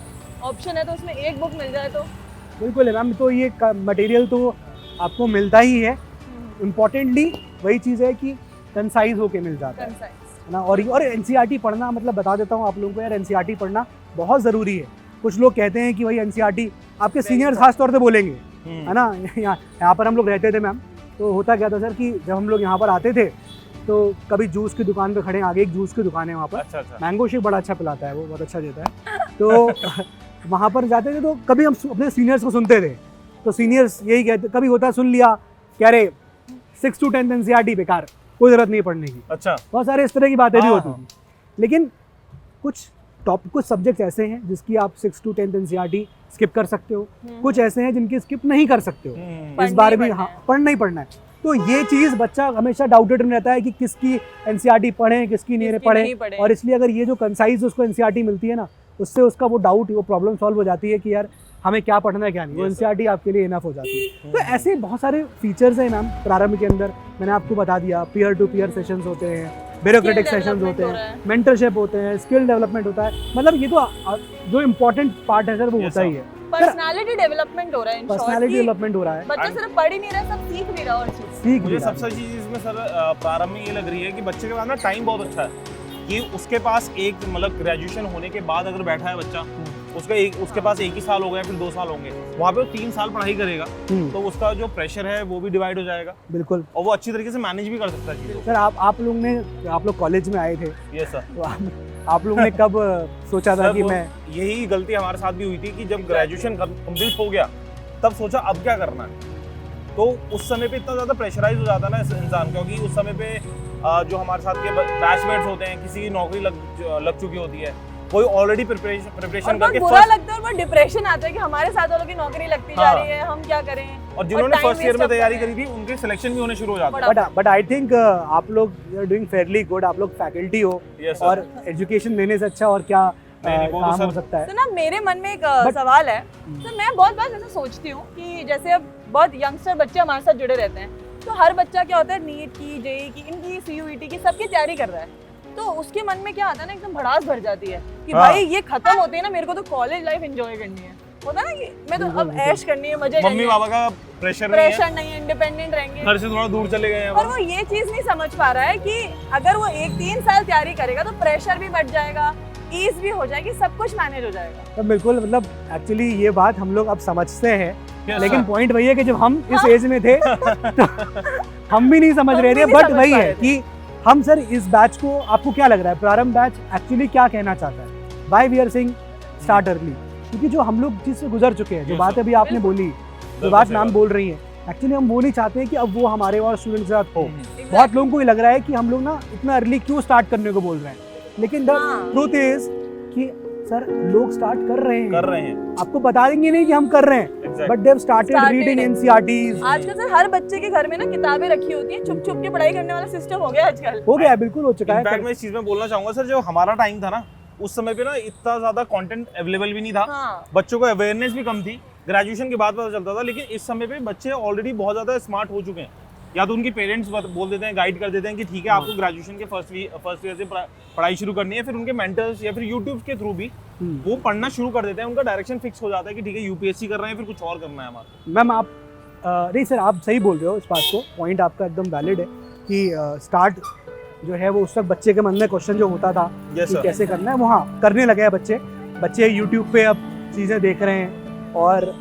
ऑप्शन है तो उसमें एक बुक मिल जाए तो बिल्कुल है मैम, तो ये मटेरियल तो आपको मिलता ही है। इम्पोर्टेंटली वही चीज़ है कि कंसाइज होके मिल जाता है कंसाइज। ना। और एनसीईआरटी पढ़ना, मतलब बता देता हूँ आप लोगों को यार, एनसीईआरटी पढ़ना बहुत ज़रूरी है। कुछ लोग कहते हैं कि भाई एनसीईआरटी, आपके सीनियर्स खास तौर पे बोलेंगे, है ना। यहाँ पर हम लोग रहते थे मैम, तो होता क्या था सर कि जब हम लोग यहाँ पर आते थे तो कभी जूस की दुकान पे खड़े हैं, आगे एक जूस की दुकान है वहाँ पर, अच्छा अच्छा। मैंगो शेक बड़ा अच्छा पिलाता है वो, बहुत अच्छा देता है। तो वहाँ पर जाते थे तो कभी हम अपने सीनियर्स को सुनते थे, तो सीनियर्स यही कहते, कभी होता सुन लिया क्या रे 6 to 10 एनसीईआरटी बेकार, कोई ज़रूरत नहीं पढ़ने की। अच्छा। बहुत सारे इस तरह की बातें भी हाँ, होती थी। लेकिन कुछ सब्जेक्ट्स ऐसे हैं जिसकी आप 6 to 10 एनसीईआरटी स्किप कर सकते हो, कुछ ऐसे हैं जिनकी स्किप नहीं कर सकते हो। इस बार भी हाँ, पढ़ना ही पढ़ना है। तो ये चीज़ बच्चा हमेशा डाउटेड रहता है कि किसकी एनसीईआरटी पढ़ें, किसकी नहीं पढ़ें। और इसलिए अगर ये जो कंसाइज उसको एनसीईआरटी मिलती है ना, उससे उसका वो डाउट, वो प्रॉब्लम सॉल्व हो जाती है कि यार हमें क्या पढ़ना है क्या नहीं, वो एनसीईआरटी आपके लिए इनफ हो जाती है। तो ऐसे बहुत सारे फीचर्स हैं मैम प्रारंभ के अंदर, मैंने आपको बता दिया। पीयर टू पीयर सेशंस होते हैं, ब्यूरोक्रेटिक सेशंस होते हैं, मेंटरशिप होते हैं, स्किल डेवलपमेंट होता है। मतलब ये तो जो इम्पोर्टेंट पार्ट है सर वो होता ही है। पर्सनालिटी डेवलपमेंट हो रहा है, पर्सनालिटी डेवलपमेंट हो रहा है, बच्चा सिर्फ पढ़ ही नहीं रहा, सब सीख भी रहा और चीज सीख मुझे भी रहा है। सबसे अच्छी चीज इसमें सर प्रारंभ में ये लग रही है कि बच्चे के पास ना टाइम बहुत अच्छा है कि उसके पास एक मतलब ग्रेजुएशन होने के बाद अगर बैठा है बच्चा, उसके पास एक ही साल हो गया फिर 2 साल होंगे, वहाँ पे वो 3 साल पढ़ाई करेगा तो उसका जो प्रेशर है वो भी डिवाइड हो जाएगा बिल्कुल। और वो अच्छी तरीके से मैनेज भी कर सकता है चीज़ों सर आप लोग कॉलेज में आए थे, को। ये सर तो आप लोग ने कब सोचा था कि मैं, यही गलती हमारे साथ भी हुई थी कि जब ग्रेजुएशन कंप्लीट हो गया तब सोचा अब क्या करना है। तो उस समय पे इतना ज़्यादा प्रेशराइज हो जाता है ना इंसान, क्योंकि उस समय पे जो हमारे साथ के बैचमेट्स होते हैं, किसी की नौकरी लग चुकी होती है, कोई ऑलरेडी प्रिपरेशन करके बुरा लगता है और बहुत डिप्रेशन आता है कि हमारे साथ वालों की नौकरी लगती जा रही है, हम क्या करें। और जिन्होंने फर्स्ट ईयर में तैयारी करी थी उनके सिलेक्शन भी होने शुरू हो जाते हैं। बट आई थिंक आप लोग you are doing fairly good. आप लोग फैकल्टी हो Yes, sir. और एजुकेशन देने से अच्छा और क्या नहीं, वो तो काम सर- हो सकता है। तो ना मेरे मन में एक सवाल है, तो मैं बहुत बार ऐसा सोचती हूँ कि जैसे अब बहुत यंगस्टर बच्चे हमारे साथ जुड़े रहते हैं, तो हर बच्चा क्या होता है नीट की, जेईई की, इनकी, सीयूईटी की, सबकी तैयारी कर रहा है, तो उसके मन में क्या आता है ना, एकदम भड़ास भर जाती है कि हाँ। भाई ये खत्म होते हैं ना, मेरे को तो कॉलेज लाइफ एंजॉय करनी है, होता है ना कि मैं तो अब ऐश करनी है, मजे मम्मी पापा का प्रेशर नहीं है, प्रेशर नहीं है, इंडिपेंडेंट रहेंगे। घर से थोड़ा दूर चले गए हैं और वो ये चीज नहीं समझ पा रहा है कि अगर वो 1-3 साल तैयारी करेगा तो प्रेशर भी बढ़ जाएगा, ईज भी हो जाएगी, सब कुछ मैनेज हो जाएगा। तो बिल्कुल, मतलब एक्चुअली ये बात हम लोग अब समझते हैं, Yes, लेकिन sir. पॉइंट वही है कि जब हम इस एज में थे तो हम भी नहीं समझ हम रहे भी थे। नहीं बट समझ वही पा है रहे थे। कि हम सर इस बैच को, आपको क्या लग रहा है प्रारंभ बैच एक्चुअली क्या कहना चाहता है, why we are saying start early? क्योंकि जो हम लोग जिससे गुजर चुके हैं, जो Yes, बात sir. अभी आपने बोली, जो बात मैम बोल रही है, एक्चुअली हम वो नहीं चाहते हैं कि अब वो हमारे और स्टूडेंट के साथ हो। बहुत लोगों को ये लग रहा है कि हम लोग ना इतना अर्ली क्यों स्टार्ट करने को बोल रहे हैं, लेकिन द हाँ। ट्रूथ इज कि सर लोग स्टार्ट कर रहे हैं, हैं आपको बता देंगे नहीं कि हम कर रहे हैं, Exactly. But they have started reading NCERTs. आजकल सर हर बच्चे के घर में ना किताबें रखी होती है, चुप चुप के पढ़ाई करने वाला सिस्टम हो गया आजकल। हो गया, बिल्कुल हो चुका इनफैक्ट है। मैं इस चीज में बोलना चाहूंगा सर, जो हमारा टाइम था ना उस समय पे ना इतना ज्यादा कंटेंट अवेलेबल भी नहीं था, हाँ। बच्चों को अवेयरनेस भी कम थी ग्रेजुएशन के बाद पता चलता था, लेकिन इस समय पे बच्चे ऑलरेडी बहुत ज़्यादा स्मार्ट हो चुके हैं। या तो उनके पेरेंट्स बोल देते हैं, गाइड कर देते हैं कि ठीक है आपको ग्रेजुएशन के फर्स्ट ईयर से पढ़ाई शुरू करनी है, फिर उनके मेंटर्स या फिर यूट्यूब के थ्रू भी वो पढ़ना शुरू कर देते हैं। उनका डायरेक्शन फिक्स हो जाता है कि ठीक है यूपीएससी कर रहे हैं, फिर कुछ और करना है हमारा। मैम आप नहीं सर, आप सही बोल रहे हो इस बात को, पॉइंट आपका एकदम वैलिड है कि स्टार्ट जो है वो उस वक्त बच्चे के मन में क्वेश्चन जो होता था Yes, कि sir. कैसे करना है, वो हाँ करने लगे हैं बच्चे यूट्यूब पे अब चीज़ें देख रहे हैं। और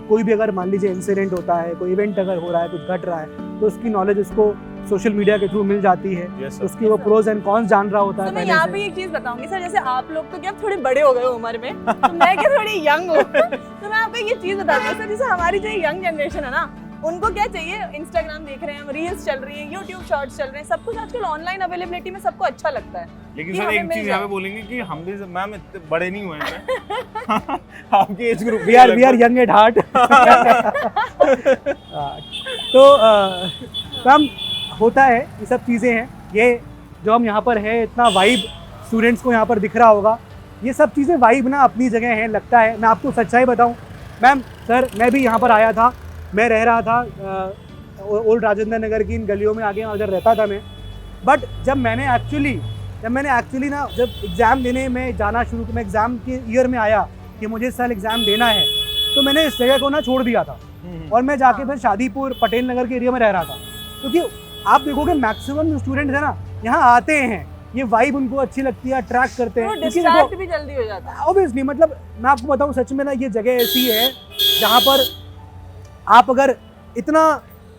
कोई भी अगर मान लीजिए इंसिडेंट होता है, कोई इवेंट अगर हो रहा है, कुछ घट रहा है, तो उसकी नॉलेज उसको सोशल मीडिया के थ्रू मिल जाती है। Yes, sir. उसकी वो प्रोज एंड कॉन्स जान रहा होता है तो मैं पहले यहाँ से। पे एक चीज बताऊंगी सर, जैसे आप लोग तो क्या थोड़े बड़े हो गए हो उम्र में, तो मैं क्या थोड़ी यंग हूँ तो मैं आपको ये चीज बताती हूँ सर, जैसे हमारी जो यंग जनरेशन है ना, उनको क्या चाहिए, इंस्टाग्राम देख रहे हैं, रील्स चल रही है, यूट्यूब शॉर्ट्स चल रहे हैं, सब कुछ आजकल ऑनलाइन अवेलेबिलिटी में सबको अच्छा लगता है। लेकिन कि सर हमें एक मिल चीज जाए। यहाँ पे बोलेंगे कि हम भी मैम इतने बड़े नहीं हुए हैं आपके age group we are young at heart. तो काम होता है, ये सब चीज़ें हैं। ये जो हम यहाँ पर है, इतना वाइब स्टूडेंट्स को यहाँ पर दिख रहा होगा, ये सब चीज़ें वाइब ना अपनी जगह हैं, लगता है। मैं आपको सच्चाई बताऊँ मैम, सर मैं भी यहाँ पर आया था, मैं रह रहा था ओल्ड राजेंद्र नगर की इन गलियों में, आगे उधर रहता था मैं। बट जब मैंने एक्चुअली ना जब एग्ज़ाम देने में जाना शुरू किया, मैं एग्ज़ाम के ईयर में आया कि मुझे इस साल एग्ज़ाम देना है, तो मैंने इस जगह को ना छोड़ दिया था और मैं जाके फिर शादीपुर पटेल नगर के एरिया में रह रहा था। क्योंकि आप देखोगे मैक्सिमम जो स्टूडेंट है ना यहाँ आते हैं, ये वाइब उनको अच्छी लगती है, अट्रैक्ट करते हैं। वो क्योंकि डिस्ट्रैक्ट भी जल्दी हो जाता है। ऑब्वियसली, मतलब मैं आपको बताऊं सच में ना, ये जगह ऐसी है जहाँ पर आप अगर इतना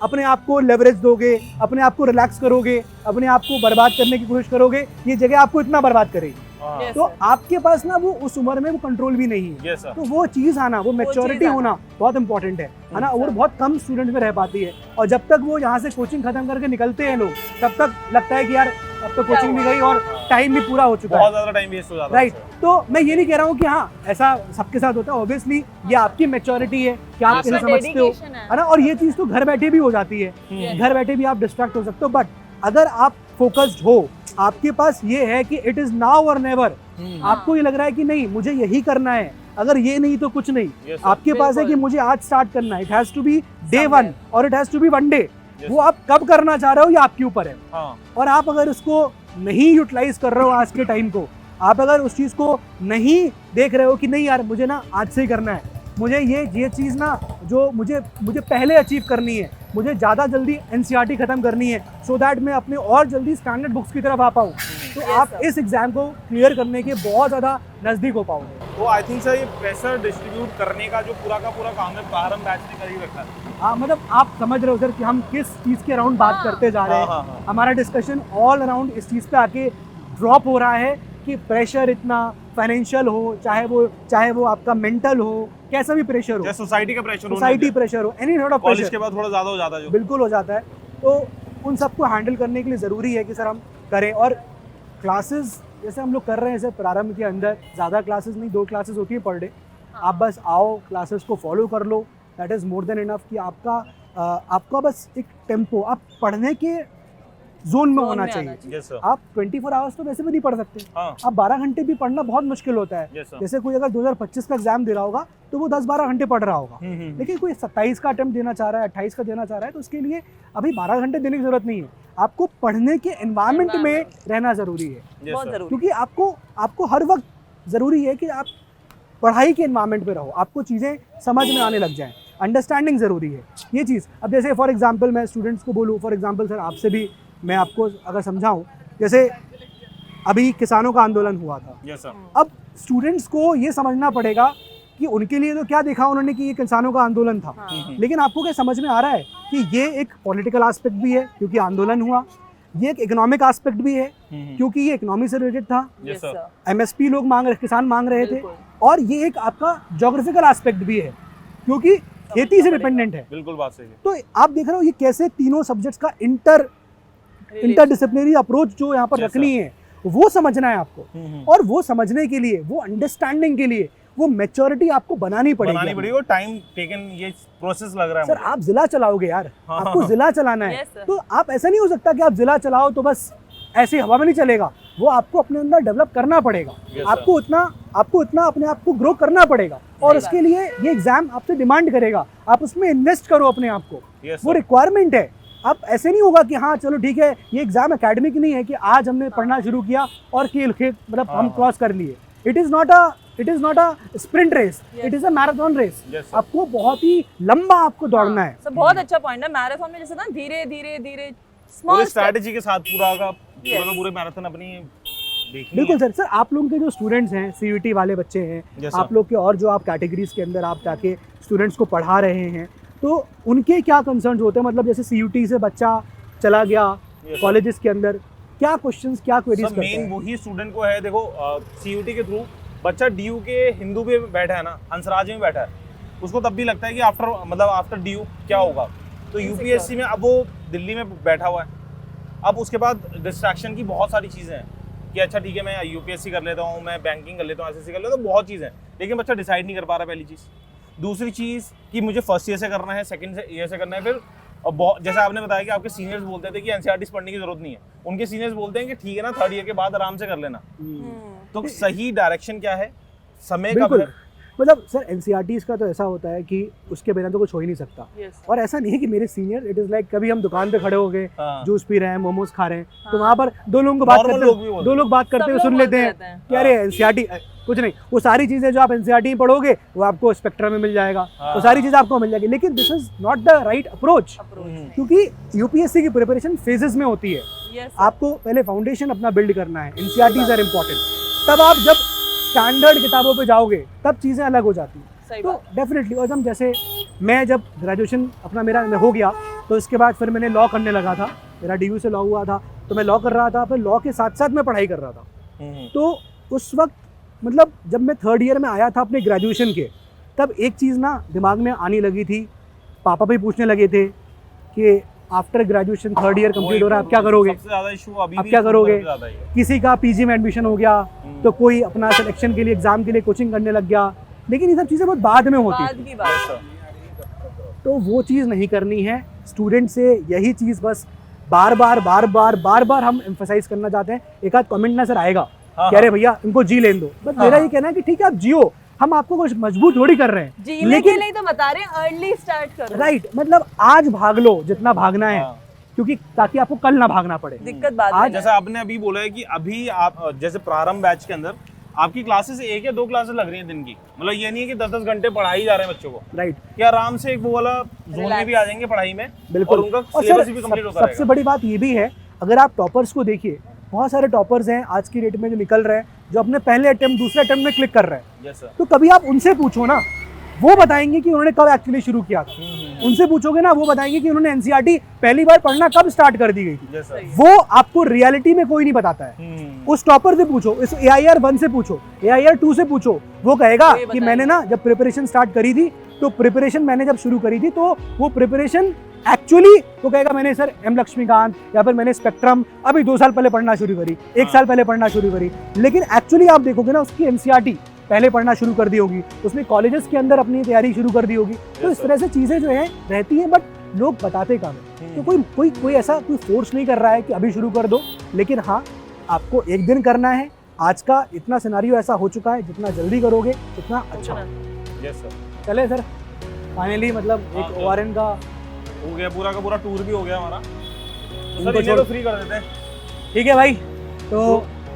अपने आप को लेवरेज दोगे, अपने आप को रिलैक्स करोगे, अपने आप को बर्बाद करने की कोशिश करोगे, ये जगह आपको इतना बर्बाद करेगी। Yes, तो sir. आपके पास ना वो उस उम्र में वो कंट्रोल भी नहीं है। Yes sir. तो वो चीज़ आना, वो मैच्योरिटी चीज़ होना बहुत इंपॉर्टेंट है ना। और sir. बहुत कम स्टूडेंट में रह पाती है। और जब तक वो यहाँ से कोचिंग खत्म करके निकलते हैं लोग, तब तक लगता है कि यार अब तो कोचिंग भी गई और टाइम भी पूरा हो चुका है। बहुत ज्यादा टाइम वेस्ट हो जाता है। राइट। तो मैं ये नहीं कह रहा हूँ कि हाँ ऐसा सबके साथ होता है, ऑब्वियसली ये आपकी मैच्योरिटी है कि आप इसे आपका समझते हो, dedication है ना। और ये चीज़ तो घर बैठे भी हो जाती है, Yes. घर बैठे भी आप डिस्ट्रैक्ट हो सकते हो। बट अगर आप फोकस्ड हो, आपके पास ये है कि इट इज नाउ और नेवर, आपको ये लग रहा है कि नहीं मुझे यही करना है, अगर ये नहीं तो कुछ नहीं। Yes, sir. आपके पास है कि बिल्कुल। मुझे आज स्टार्ट करना है, it has to be day one Somewhere. और it has to be one day. Yes, वो आप कब करना चाह रहे हो ये आपके ऊपर है। हाँ। और आप अगर उसको नहीं यूटिलाइज कर रहे हो आज के टाइम को, आप अगर उस चीज़ को नहीं देख रहे हो कि नहीं यार मुझे ना आज से ही करना है, मुझे ये चीज़ ना जो मुझे पहले अचीव करनी है, मुझे ज़्यादा जल्दी एनसीईआरटी ख़त्म करनी है, सो दैट मैं अपने और जल्दी स्टैंडर्ड बुक्स की तरफ आ पाऊँ, तो Yes, आप sir. इस एग्ज़ाम को क्लियर करने के बहुत ज़्यादा नज़दीक हो पाओगे। तो आई थिंक सर ये प्रेशर डिस्ट्रीब्यूट करने का जो पूरा का पूरा काम है प्रारंभ बैच ने कर ही रखा है। हाँ, मतलब आप समझ रहे हो सर कि हम किस चीज़ के अराउंड बात हाँ। करते जा रहे हैं। हाँ, हाँ, हाँ। हमारा डिस्कशन ऑल अराउंड इस चीज़ पे आके ड्रॉप हो रहा है कि प्रेशर इतना फाइनेंशियल हो, चाहे वो आपका मेंटल हो, कैसा भी प्रेशर हो, जैसे सोसाइटी का प्रेशर सोसाइटी प्रेशर हो, any sort of college pressure के बाद थोड़ा ज्यादा हो जाता है जो। बिल्कुल हो जाता है। तो उन सबको हैंडल करने के लिए ज़रूरी है कि सर हम करें। और क्लासेस जैसे हम लोग कर रहे हैं सर, प्रारंभ के अंदर ज़्यादा क्लासेस नहीं, 2 क्लासेस होती है पर डे। आप बस आओ, क्लासेस को फॉलो कर लो, that is more than enough. कि आपका बस एक टेम्पो, आप पढ़ने के जोन में होना चाहिए। Yes sir. आप 24 आवर्स तो वैसे भी नहीं पढ़ सकते, हाँ। आप 12 घंटे भी पढ़ना बहुत मुश्किल होता है। Yes sir. जैसे कोई अगर 2025 का एग्जाम दे रहा होगा तो वो 10-12 घंटे पढ़ रहा होगा, लेकिन कोई 27 का अटेम्प्ट देना चाह रहा है, 28 का देना चाह रहा है, तो उसके लिए अभी 12 घंटे देने की जरूरत नहीं है। आपको पढ़ने के एनवायरनमेंट में रहना जरूरी है, बहुत जरूरी। क्योंकि आपको हर वक्त जरूरी है कि आप पढ़ाई के एनवायरनमेंट में रहो, आपको चीज़ें समझ में आने लग जाएं, अंडरस्टैंडिंग ज़रूरी है ये चीज़। अब जैसे फॉर एग्जांपल मैं स्टूडेंट्स को बोलूँ, फॉर एग्जांपल सर आपसे भी मैं आपको अगर समझाऊं, जैसे अभी किसानों का आंदोलन हुआ था, यस सर। अब स्टूडेंट्स को ये समझना पड़ेगा कि उनके लिए तो क्या देखा उन्होंने कि ये किसानों का आंदोलन था, लेकिन आपको क्या समझ में आ रहा है कि ये एक पॉलिटिकल एस्पेक्ट भी है क्योंकि आंदोलन हुआ, ये एक इकोनॉमिक एस्पेक्ट भी है क्योंकि ये इकोनॉमी से रिलेटेड था, यस सर। एमएसपी लोग किसान मांग रहे थे, बिल्कुल। और ये एक आपका ज्योग्राफिकल एस्पेक्ट भी है क्योंकि खेती से डिपेंडेंट है। बिल्कुल बात सही है। तो आप देख रहे हो ये कैसे तीनों सब्जेक्ट्स का इंटरडिसिप्लिनरी अप्रोच जो यहाँ पर Yes, रखनी है, वो समझना है आपको। और वो समझने के लिए, वो अंडरस्टैंडिंग के लिए, वो मैच्योरिटी आपको बनानी पड़ेगी। और टाइम टेकन ये प्रोसेस लग रहा है सर मुझे। आप जिला चलाओगे यार, आपको जिला चलाना है, Yes, sir. तो आप ऐसा नहीं हो सकता कि आप जिला चलाओ तो बस ऐसे हवा में नहीं चलेगा, वो आपको अपने अंदर डेवलप करना पड़ेगा। Yes, आपको इतना अपने आप को ग्रो करना पड़ेगा और उसके लिए ये एग्जाम आपसे डिमांड करेगा, आप उसमें इन्वेस्ट करो अपने आप को। Yes, वो sir. रिक्वायरमेंट है। अब ऐसे नहीं होगा कि हाँ चलो ठीक है, ये एग्जाम एकेडमिक नहीं है कि आज हमने पढ़ना शुरू किया और खेल मतलब हम क्रॉस कर लिए। It is not a sprint race, it is a marathon race. Yes, sir. आपको बहुत ही लंबा आपको दौड़ना है। सर बहुत अच्छा पॉइंट है। मैराथन में जैसे ना धीरे धीरे धीरे स्मॉल पूरी स्ट्रैटेजी के साथ पूरे मैराथन अपनी देखनी बिल्कुल है। सर। सर आप लोगों के जो स्टूडेंट्स हैं, सीयूटी वाले बच्चे हैं, Yes, sir. आप लोग के और जो आप कैटेगरीज के अंदर आप जाके स्टूडेंट्स को पढ़ा रहे हैं, तो उनके क्या कंसर्न्स होते हैं? मतलब जैसे सीयूटी से बच्चा चला गया Yes, कॉलेजेस के अंदर, क्या क्वेश्चंस क्या क्वेरीज सब करते मेन हैं? वही स्टूडेंट को है। देखो सीयूटी के थ्रू बच्चा डीयू के हिंदू में बैठा है ना, हंसराज में बैठा है, उसको तब भी लगता है कि आफ्टर डीयू क्या होगा। तो यूपीएससी में अब वो दिल्ली में बैठा हुआ है। अब उसके बाद डिस्ट्रैक्शन की बहुत सारी चीज़ें हैं कि अच्छा ठीक है मैं यूपीएससी कर लेता हूँ, मैं बैंकिंग कर लेता हूँ, एसएससी कर लेता हूँ, बहुत चीज़ें हैं, लेकिन बच्चा डिसाइड नहीं कर पा रहा। पहली चीज़। दूसरी चीज़ कि मुझे फर्स्ट ईयर से करना है, सेकंड ईयर से करना है। फिर जैसा आपने बताया कि आपके सीनियर्स बोलते थे कि एनसीईआरटी पढ़ने की जरूरत नहीं है, उनके सीनियर्स बोलते हैं कि ठीक है ना, थर्ड ईयर के बाद आराम से कर लेना। तो सही डायरेक्शन क्या है, समय कब बिल्कुल। है? मतलब सर एनसीईआरटीज़ का तो ऐसा होता है कि उसके बिना तो कुछ हो ही नहीं सकता। और ऐसा नहीं है कि मेरे सीनियर, इट इज़ लाइक कभी हम दुकान पे खड़े हो गए, हाँ। जूस पी रहे हैं, मोमोज खा रहे हैं, तो वहाँ पर दो लोगों को बात Normal करते लोग भी बोलते दो लोग बात करते सब हुए लोग सुन लेते बोलते हैं रहते हैं। कि अरे एनसीईआरटी कुछ नहीं। वो सारी चीज़ें जो आप एनसीईआरटी में पढ़ोगे वो आपको स्पेक्ट्रम में मिल जाएगा, वो सारी चीज़ें आपको मिल जाएगी। लेकिन this is not the right approach, क्योंकि यूपीएससी की प्रिपरेशन फेजेस में होती है। आपको पहले फाउंडेशन अपना बिल्ड करना है, एनसीईआरटीज आर इम्पोर्टेंट। तब आप जब स्टैंडर्ड किताबों पे जाओगे तब चीज़ें अलग हो जाती हैं। तो डेफिनेटली, और हम जैसे मैं जब ग्रेजुएशन अपना मेरा हो गया तो इसके बाद फिर मैंने लॉ करने लगा था, मेरा डीयू से लॉ हुआ था, तो मैं लॉ कर रहा था, फिर लॉ के साथ साथ मैं पढ़ाई कर रहा था। तो उस वक्त मतलब जब मैं थर्ड ईयर में आया था अपने ग्रेजुएशन के, तब एक चीज़ ना दिमाग में आने लगी थी, पापा भी पूछने लगे थे कि after graduation third year complete हो रहा है, आप क्या करोगे? सबसे ज्यादा इशू अभी आप भी क्या करोगे? सबसे ज्यादा ही है। किसी का पीजी में एडमिशन हो गया, तो कोई अपना सिलेक्शन के लिए एग्जाम के लिए कोचिंग करने लग गया, लेकिन ये सब चीज़ें बहुत बाद में होती बाद थी। की बात है। तो वो चीज़ नहीं करनी है। स्टूडेंट से यही चीज़ बस बार बार हम एम्फसाइज करना चाहते हैं। एक आध कमेंट ना सर आएगा हाँ, कि अरे भैया इनको जी लेने दो, बस मेरा ये कहना है कि ठीक है आप जियो, हम आपको कुछ मजबूत थोड़ी कर रहे हैं, जीने के लिए तो बता रहे हैं अर्ली स्टार्ट करो। राइट, मतलब आज भाग लो जितना भागना है, हाँ। क्योंकि ताकि आपको कल ना भागना पड़े। दिक्कत बाद में आज जैसा आपने अभी बोला है कि अभी आप जैसे प्रारंभ बैच के अंदर आपकी क्लासेस 1 या 2 क्लासेस लग रही हैं दिन की, मतलब ये नहीं है कि 10-10 घंटे पढ़ाई जा रहे हैं बच्चों को, राइट, कि आराम से एक वो वाला जोन में भी आ जाएंगे पढ़ाई में, बिल्कुल। और उनका और सिलेबस सर भी कंप्लीट होता सबसे रहेगा। बड़ी बात ये भी है, अगर आप टॉपर्स को देखिए, बहुत सारे टॉपर्स हैं आज की डेट में जो निकल रहे हैं, जो अपने पहले अटेम्प्ट दूसरे अटेम्प्ट में क्लिक कर रहे हैं। Yes sir. तो कभी आप उनसे पूछो ना, वो बताएंगे कि उन्होंने कब एक्चुअली शुरू किया था। उनसे पूछोगे ना, वो बताएंगे कि उन्होंने एनसीईआरटी पहली बार पढ़ना कब स्टार्ट कर दी गई थी। Yes sir. वो आपको रियलिटी में कोई नहीं बताता है। उस टॉपर से पूछो, इस AIR 1 से पूछो, AIR 2 से पूछो, वो कहेगा कि मैंने ना जब प्रिपरेशन स्टार्ट करी थी, तो प्रिपरेशन मैंने जब शुरू करी थी, तो वो प्रिपरेशन एक्चुअली वो कहेगा मैंने सर M लक्ष्मीकांत या फिर मैंने स्पेक्ट्रम अभी 2 साल पहले पढ़ना शुरू करी, 1 साल पहले पढ़ना शुरू करी। लेकिन एक्चुअली आप देखोगे ना, उसकी एनसीईआरटी पहले पढ़ना शुरू कर दी होगी, उसने कॉलेजेस के अंदर अपनी तैयारी शुरू कर दी होगी। तो इस तरह से चीज़ें जो है रहती हैं, बट लोग बताते कम है। तो कोई ऐसा कोई फोर्स नहीं कर रहा है कि अभी शुरू कर दो, लेकिन हाँ आपको एक दिन करना है। आज का इतना सिनेरियो ऐसा हो चुका है, जितना जल्दी करोगे उतना अच्छा। Yes sir. चले सर, फाइनली मतलब एक ORN का हो गया, पूरा का पूरा टूर भी हो गया हमारा। तो इनको सर इन्हें छोड़- तो फ्री कर देते हैं। ठीक है भाई, तो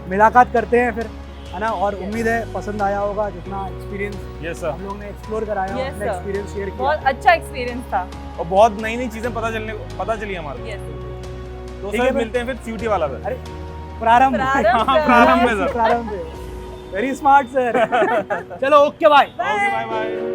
मुलाकात करते हैं फिर, है ना। और उम्मीद है पसंद आया होगा, जितना एक्सपीरियंस यस सर। हम लोग ने एक्सप्लोर कराया, Yes, अपना sir. एक्सपीरियंस शेयर किया। बहुत अच्छा एक्सपीरियंस था। और बहुत नई नई चीजें पता चली हमारे। यस तो ठीक है सर फिर। मिलते हैं फिर सीयूटी वाला पे। अरे प्रारंभ प्रारंभ हाँ, प्रारंभ में सर। प्रारंभ वेरी स्मार्ट सर। चलो okay bye. Okay bye bye.